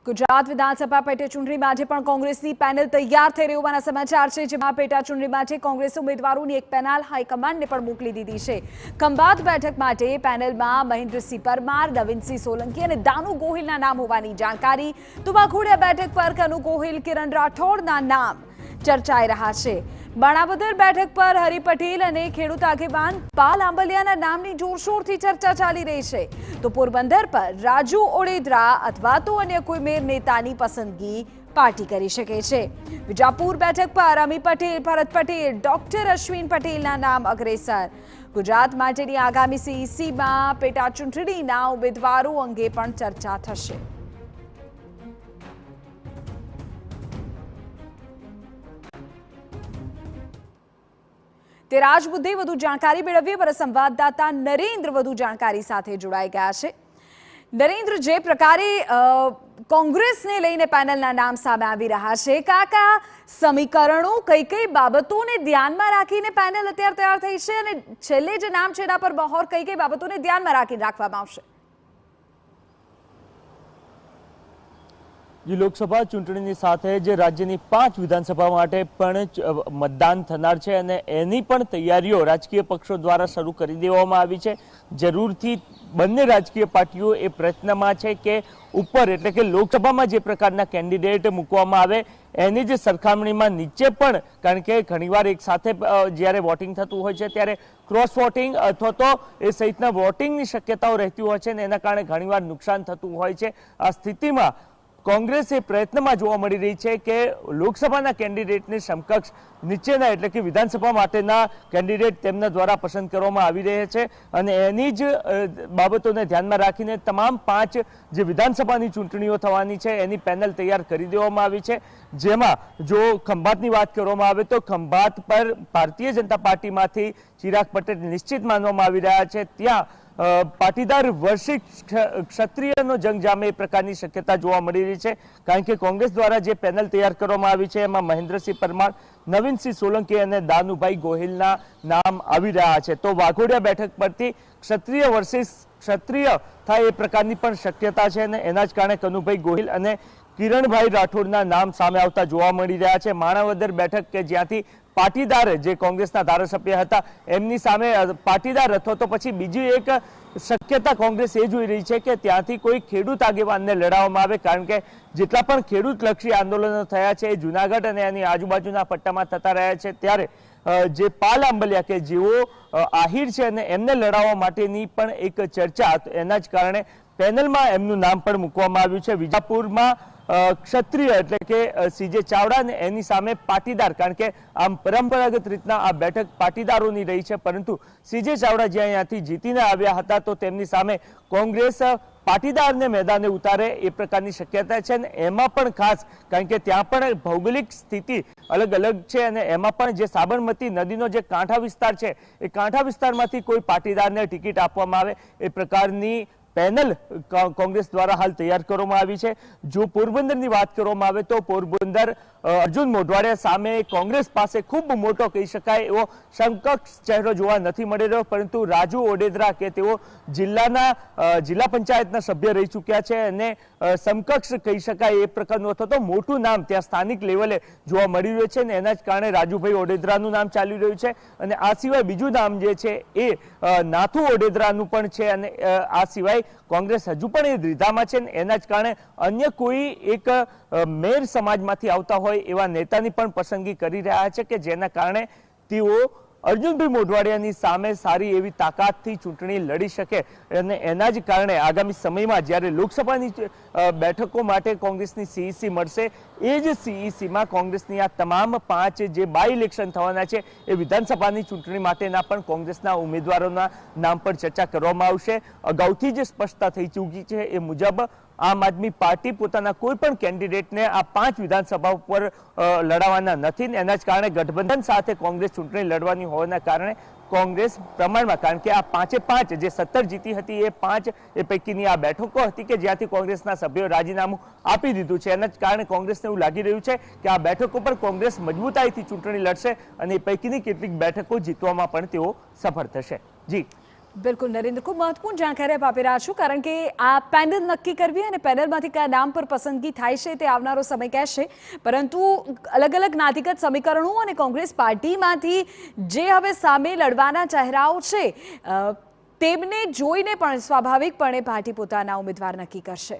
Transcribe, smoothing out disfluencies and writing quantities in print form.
ગુજરાત વિધાનસભા પેટા ચૂંટણી માટે પણ કોંગ્રેસની પેનલ તૈયાર થઈ રહી હોવાના સમાચાર છે, જેમાં પેટા ચૂંટણી માટે કોંગ્રેસ ઉમેદવારોની એક પેનલ હાઈકમાન્ડને પણ મોકલી દીધી છે। ખંભાત બેઠક માટે પેનલમાં મહેન્દ્રસિંહ પરમાર, નવીનસિંહ સોલંકી અને દાનુ ગોહિલના નામ હોવાની જાણકારી। તો વાઘોડિયા બેઠક પર કનુ ગોહિલ, કિરણ રાઠોડના નામ ચર્ચાઈ રહ્યા છે। બાણાવદર બેઠક પર હરિ પટેલ અને ખેડૂત આગેવાન પાલ આંબલિયાના નામની જોરશોરથી ચર્ચા ચાલી રહી છે। તો પોરબંદર પર રાજુ ઓડેદરા અથવા તો અન્ય કોઈ મેયર નેતાની પસંદગી પાર્ટી કરી શકે છે। વિજાપુર બેઠક પર અમી પટેલ, ભરત પટેલ, ડોક્ટર અશ્વિન પટેલના નામ અગ્રેસર। ગુજરાત માટેની આગામી સીઈસીમાં પેટા ચૂંટણીના ઉમેદવારો અંગે પણ ચર્ચા થશે। તે રાજ મુદ્દે વધુ જાણકારી મેળવીએ પર સંવાદદાતા નરેન્દ્ર વધુ જાણકારી સાથે જોડાઈ ગયા છે। નરેન્દ્ર, જે પ્રકારે કોંગ્રેસને લઈને પેનલના નામ સામે આવી રહ્યા છે, કયા સમીકરણો, કઈ બાબતોને ધ્યાનમાં રાખીને પેનલ અત્યારે તૈયાર થઈ છે અને છેલ્લે જે નામ છે એના પર બહોર કઈ બાબતોને ધ્યાનમાં રાખીને રાખવામાં આવશે? લોકસભા ચૂંટણીની સાથે જ રાજ્યની 5 વિધાનસભા માટે પણ મતદાન થનાર છે અને એની પણ તૈયારીઓ રાજકીય પક્ષો દ્વારા શરૂ કરી દેવામાં આવી છે। જરૂરથી બંને રાજકીય પાર્ટીઓ એ પ્રયત્નમાં છે કે ઉપર એટલે કે લોકસભામાં જે પ્રકારના કેન્ડિડેટ મૂકવામાં આવે એની જ સરખામણીમાં નીચે પણ, કારણ કે ઘણીવાર એક સાથે જ્યારે વોટિંગ થતું હોય છે ત્યારે ક્રોસ વોટિંગ અથવા તો એ સહિતના વોટિંગની શક્યતાઓ રહેતી હોય છે અને એના કારણે ઘણીવાર નુકસાન થતું હોય છે। આ સ્થિતિમાં કોંગ્રેસ એ પ્રયત્નમાં જોવા મળી રહી છે કે લોકસભાના કેન્ડિડેટની સમકક્ષ નીચેના એટલે કે વિધાનસભા માટેના કેન્ડિડેટ તેમના દ્વારા પસંદ કરવામાં આવી રહ્યા છે અને એની જ બાબતોને ધ્યાનમાં રાખીને તમામ 5 જે વિધાનસભાની ચૂંટણીઓ થવાની છે એની પેનલ તૈયાર કરી દેવામાં આવી છે। જેમાં જો ખંભાતની વાત કરવામાં આવે તો ખંભાત પર ભારતીય જનતા પાર્ટીમાંથી ચિરાગ પટેલ નિશ્ચિત માનવામાં આવી રહ્યા છે। ત્યાં પાટીદાર વર્ષિક ક્ષત્રિયનો જંગ જામે એ પ્રકારની શક્યતા જોવા મળી રહી છે, કારણ કે કોંગ્રેસ દ્વારા જે પેનલ તૈયાર કરવામાં આવી છે એમાં મહેન્દ્રસિંહ પરમાર, નવીનસિંહ સોલંકી અને દાનુભાઈ ગોહિલના નામ આવી રહ્યા છે। તો વાઘોડિયા બેઠક પરથી ક્ષત્રિય વર્ષિક ક્ષત્રિય થાય એ પ્રકારની પણ શક્યતા છે અને એના જ કારણે કનુભાઈ ગોહિલ અને કિરણભાઈ રાઠોડના નામ સામે આવતા જોવા મળી રહ્યા છે। માણાવદર બેઠક કે જ્યાંથી પાટીદાર જે કોંગ્રેસના ધારાસભ્ય હતા એમની સામે પાટીદાર અથવા તો પછી બીજી એક શક્યતા કોંગ્રેસ એ જોઈ રહી છે કે ત્યાંથી કોઈ ખેડૂત આગેવાનને લડાવવામાં આવે, કારણ કે જેટલા પણ ખેડૂતલક્ષી આંદોલનો થયા છે એ જુનાગઢ અને એની આજુબાજુના પટ્ટામાં થતા રહ્યા છે, ત્યારે જે પાલ આંબલિયા કે જેઓ આહિર છે અને એમને લડાવવા માટેની પણ એક ચર્ચા, એના જ કારણે પેનલમાં એમનું નામ પણ મૂકવામાં આવ્યું છે। વિજાપુરમાં ક્ષત્રિય એટલે કે સીજે ચાવડા ને એની સામે પાટીદાર, કારણ કે આમ પરંપરાગત રીતના આ બેઠક પાટીદારોની રહી છે, પરંતુ સીજે ચાવડા જ્યાં અહીંયાથી જીતીને આવ્યા હતા તો તેમની સામે કોંગ્રેસ પાટીદારને મેદાને ઉતારે એ પ્રકારની શક્યતા છે અને એમાં પણ ખાસ કારણ કે ત્યાં પણ ભૌગોલિક સ્થિતિ અલગ અલગ છે અને એમાં પણ જે સાબરમતી નદીનો જે કાંઠા વિસ્તાર છે એ કાંઠા વિસ્તારમાંથી કોઈ પાટીદારને ટિકિટ આપવામાં આવે એ પ્રકારની પેનલ કોંગ્રેસ દ્વારા હાલ તૈયાર કરવામાં આવી છે। જો પોરબંદરની વાત કરવામાં આવે તો પોરબંદર અર્જુન મોઢવાડિયા સામે કોંગ્રેસ પાસે ખૂબ મોટો કહી શકાય એવો સમકક્ષ ચહેરો જોવા નથી મળી રહ્યો, પરંતુ રાજુ ઓડેદરા કે તેઓ જિલ્લા પંચાયતના સભ્ય રહી ચૂક્યા છે અને સમકક્ષ કહી શકાય એ પ્રકારનું અથવા તો મોટું નામ ત્યાં સ્થાનિક લેવલે જોવા મળી રહ્યું છે અને એના જ કારણે રાજુભાઈ ઓડેદરાનું નામ ચાલી રહ્યું છે અને આ સિવાય બીજું નામ જે છે એ નાથુ ઓડેદરાનું પણ છે અને આ સિવાય કોંગ્રેસ હજુ પણ એ દ્વિધામાં છે, એના જ કારણે અન્ય કોઈ એક મેર સમાજમાંથી આવતા હોય એવા નેતાની પણ પસંદગી કરી રહ્યા છે કે જેના કારણે તેઓ અર્જુનભાઈ મોઢવાડિયાની સામે સારી એવી તાકાતથી ચૂંટણી લડી શકે અને એના જ કારણે આગામી સમયમાં જ્યારે લોકસભાની બેઠકો માટે કોંગ્રેસની સીઈસી મળશે એ જ સીઈસીમાં કોંગ્રેસની આ તમામ 5 જે બાય ઇલેક્શન થવાના છે એ વિધાનસભાની ચૂંટણી માટેના પણ કોંગ્રેસના ઉમેદવારોના નામ પર ચર્ચા કરવામાં આવશે। અગાઉથી જ સ્પષ્ટતા થઈ ચૂકી છે એ મુજબ આમ આદમી પાર્ટી પોતાના કોઈ પણ કેન્ડિડેટને આ 5 વિધાનસભા ઉપર લડાવવાના નથી, એના જ કારણે ગઠબંધન સાથે કોંગ્રેસ ચૂંટણી લડવાની હોવાના કારણે કોંગ્રેસ પ્રમાણમાં, કારણ કે આ 5 જે 17 જીતી હતી એ 5 એ પૈકીની આ બેઠકો હતી કે જ્યાંથી કોંગ્રેસના સભ્યોએ રાજીનામું આપી દીધું છે, એના જ કારણે કોંગ્રેસને એવું લાગી રહ્યું છે કે આ બેઠકો પર કોંગ્રેસ મજબૂતાઈથી ચૂંટણી લડશે અને એ પૈકીની કેટલીક બેઠકો જીતવામાં પણ તેઓ સફળ થશે। જી બિલકુલ નરેન્દ્ર, ખૂબ મહત્વપૂર્ણ જાણકારી આપ આપી રહ્યા છો, કારણ કે આ પેનલ નક્કી કરવી અને પેનલમાંથી કયા નામ પર પસંદગી થાય છે તે આવનારો સમય કહેશે. પરંતુ અલગ અલગ જ્ઞાતિગત સમીકરણો અને કોંગ્રેસ પાર્ટીમાંથી જે હવે સામે લડવાના ચહેરાઓ છે તેમને જોઈને પણ સ્વાભાવિકપણે પાર્ટી પોતાના ઉમેદવાર નક્કી કરશે.